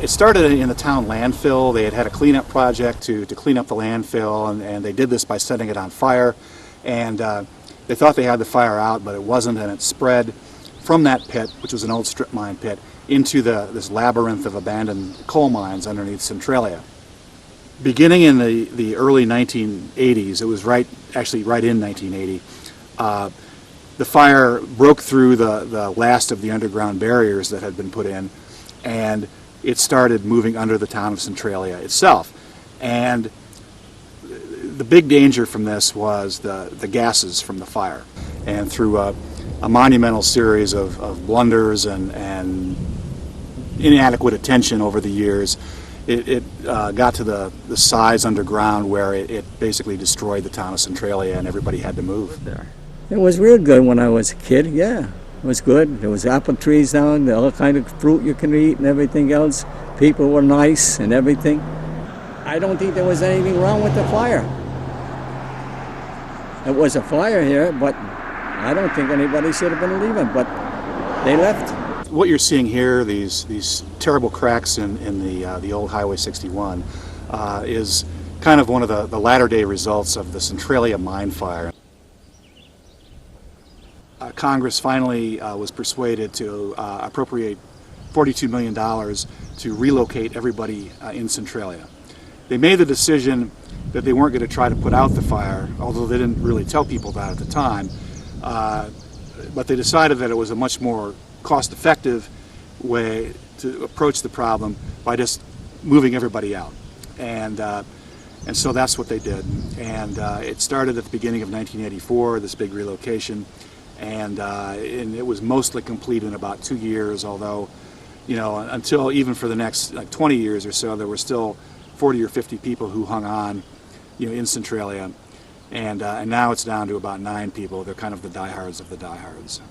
It started in the town landfill. They had a cleanup project to clean up the landfill, and they did this by setting it on fire. And they thought they had the fire out, but it wasn't, and it spread from that pit, which was an old strip mine pit, into this labyrinth of abandoned coal mines underneath Centralia. Beginning in the early 1980s, it was actually right in 1980, the fire broke through the last of the underground barriers that had been put in, and it started moving under the town of Centralia itself. And the big danger from this was the gases from the fire. And through a monumental series of blunders and inadequate attention over the years, it got to the size underground where it basically destroyed the town of Centralia, and everybody had to move there. It was real good when I was a kid, yeah. It was good. There was apple trees down, all kind of fruit you can eat and everything else. People were nice and everything. I don't think there was anything wrong with the fire. It was a fire here, but I don't think anybody should have been leaving, but they left. What you're seeing here, these terrible cracks in the old Highway 61, is kind of one of the latter-day results of the Centralia mine fire. Congress finally was persuaded to appropriate $42 million to relocate everybody in Centralia. They made the decision that they weren't going to try to put out the fire, although they didn't really tell people that at the time, but they decided that it was a much more cost-effective way to approach the problem by just moving everybody out. And so that's what they did. And it started at the beginning of 1984, this big relocation, and it was mostly complete in about 2 years, although, you know, until even for the next 20 years or so, there were still 40 or 50 people who hung on, you know, in Centralia. And now it's down to about 9 people. They're kind of the diehards of the diehards.